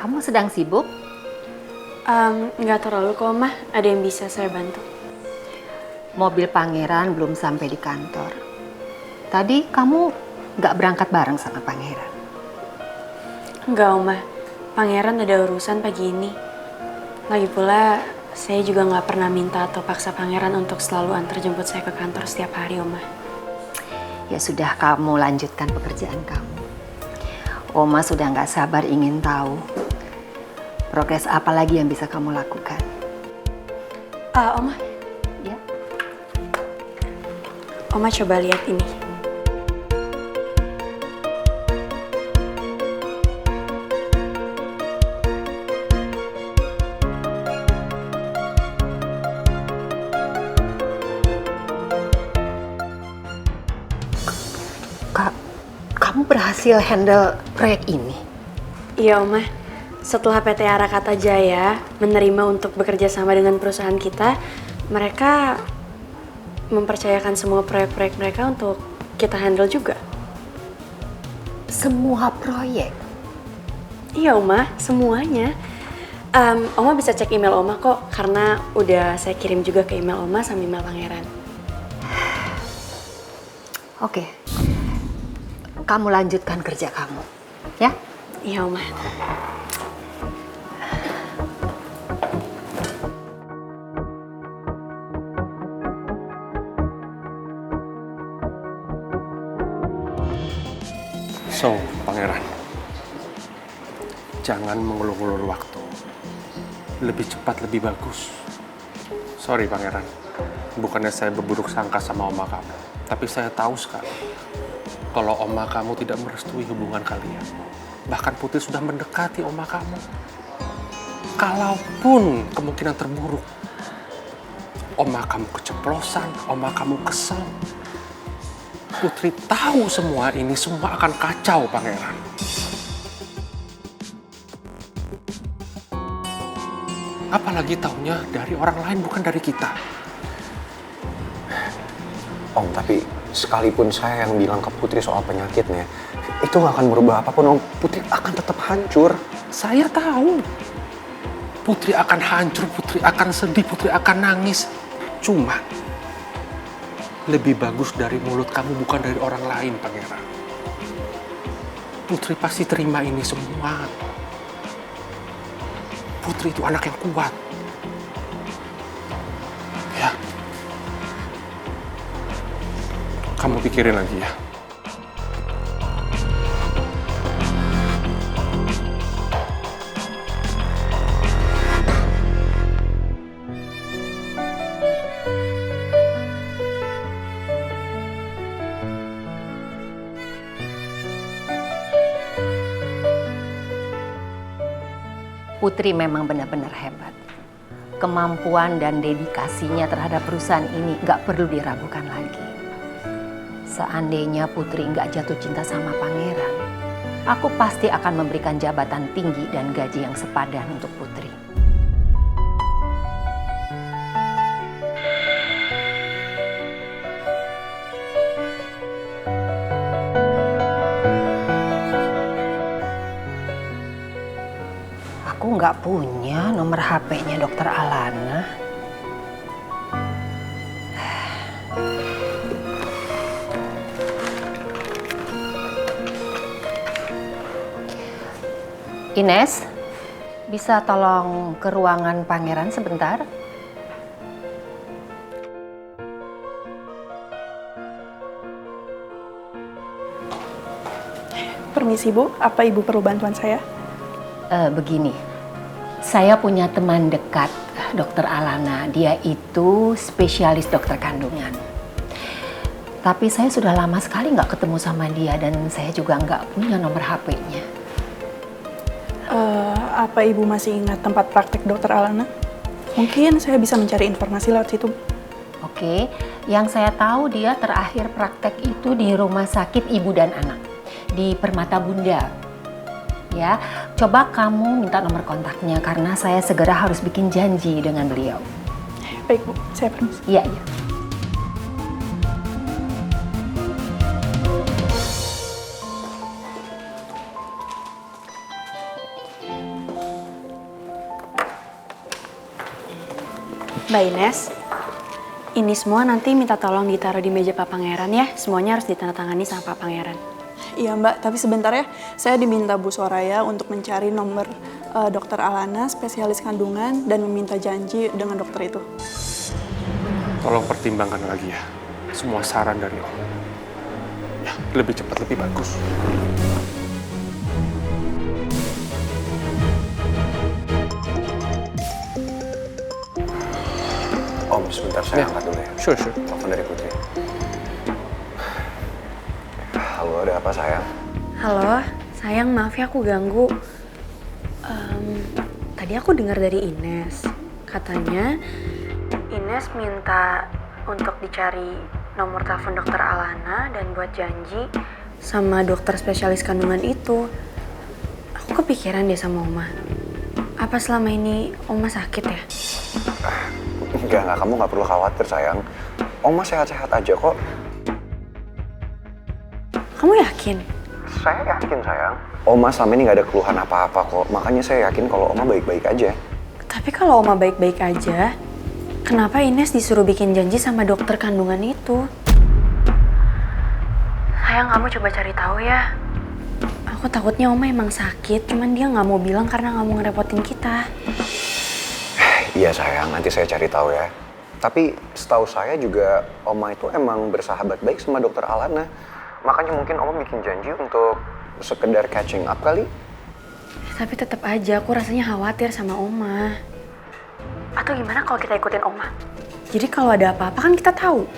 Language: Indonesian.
Kamu sedang sibuk? Nggak terlalu kok, Mah. Ada yang bisa saya bantu? Mobil pangeran belum sampai di kantor. Tadi kamu nggak berangkat bareng sama pangeran? Nggak, Mah. Pangeran ada urusan pagi ini. Lagi pula, saya juga nggak pernah minta atau paksa pangeran untuk selalu antar jemput saya ke kantor setiap hari, Oma. Ya sudah, kamu lanjutkan pekerjaan kamu. Oma sudah nggak sabar ingin tahu progres apa lagi yang bisa kamu lakukan. Oma, Ya. Oma coba lihat ini. Kak, kamu berhasil handle proyek ini? Iya, Oma. Setelah PT Arakata Jaya menerima untuk bekerja sama dengan perusahaan kita, mereka mempercayakan semua proyek-proyek mereka untuk kita handle juga. Semua proyek? Iya, Oma, semuanya. Oma bisa cek email Oma kok, karena udah saya kirim juga ke email Oma sama email Pangeran. Oke. Kamu lanjutkan kerja kamu, ya? Iya, Oma. So, Pangeran, jangan mengulur-ulur waktu. Lebih cepat lebih bagus. Sorry Pangeran, bukannya saya berburuk sangka sama oma kamu, tapi saya tahu sekali kalau oma kamu tidak merestui hubungan kalian. Bahkan Putri sudah mendekati oma kamu. Kalaupun kemungkinan terburuk, oma kamu keceplosan, oma kamu kesel, Putri tahu semua ini semua akan kacau, Pangeran. Apalagi taunya dari orang lain, bukan dari kita. Om, tapi sekalipun saya yang bilang ke Putri soal penyakitnya, itu nggak akan berubah apapun, Om. Putri akan tetap hancur. Saya tahu. Putri akan hancur, Putri akan sedih, Putri akan nangis. Cuma lebih bagus dari mulut kamu, bukan dari orang lain, Pangeran. Putri pasti terima ini semua. Putri itu anak yang kuat. Ya. Kamu pikirin lagi ya. Putri memang benar-benar hebat. Kemampuan dan dedikasinya terhadap perusahaan ini nggak perlu diragukan lagi. Seandainya Putri nggak jatuh cinta sama pangeran, aku pasti akan memberikan jabatan tinggi dan gaji yang sepadan untuk Putri. Aku nggak punya nomor HP-nya Dokter Alana. Ines, bisa tolong ke ruangan pangeran sebentar? Permisi Bu, apa Ibu perlu bantuan saya? Begini, saya punya teman dekat Dokter Alana. Dia itu spesialis dokter kandungan. Tapi saya sudah lama sekali nggak ketemu sama dia dan saya juga nggak punya nomor HP-nya. Apa Ibu masih ingat tempat praktek Dokter Alana? Mungkin saya bisa mencari informasi lewat situ. Oke, yang saya tahu dia terakhir praktek itu di Rumah Sakit Ibu dan Anak di Permata Bunda. Ya, coba kamu minta nomor kontaknya karena saya segera harus bikin janji dengan beliau. Baik Bu, saya permisi. Iya, iya. Mbak Ines, ini semua nanti minta tolong ditaruh di meja Pak Pangeran ya. Semuanya harus ditandatangani sama Pak Pangeran. Iya Mbak, tapi sebentar ya. Saya diminta Bu Soraya untuk mencari nomor dokter Alana, spesialis kandungan, dan meminta janji dengan dokter itu. Tolong pertimbangkan lagi ya. Semua saran dari Om. Ya, lebih cepat lebih bagus. Om, sebentar saya Ya. angkat dulu ya. Sure. Telepon dari Putri. Halo, ada apa sayang? Halo, sayang maaf ya aku ganggu. Tadi aku dengar dari Ines. Katanya Ines minta untuk dicari nomor telepon dokter Alana dan buat janji sama dokter spesialis kandungan itu. Aku kepikiran deh sama Oma. Apa selama ini Oma sakit ya? Enggak, kamu nggak perlu khawatir sayang. Oma sehat-sehat aja kok. Kamu yakin? Saya yakin sayang. Oma selama ini nggak ada keluhan apa-apa kok. Makanya saya yakin kalau Oma baik-baik aja. Tapi kalau Oma baik-baik aja, kenapa Ines disuruh bikin janji sama dokter kandungan itu? Sayang, kamu coba cari tahu ya. Aku takutnya Oma emang sakit, cuman dia nggak mau bilang karena nggak mau ngerepotin kita. Iya sayang, nanti saya cari tahu ya. Tapi setahu saya juga Oma itu emang bersahabat baik sama dokter Alana. Makanya mungkin Oma bikin janji untuk sekedar catching up kali. Tapi tetap aja aku rasanya khawatir sama Oma. Atau gimana kalau kita ikutin Oma? Jadi kalau ada apa-apa kan kita tahu.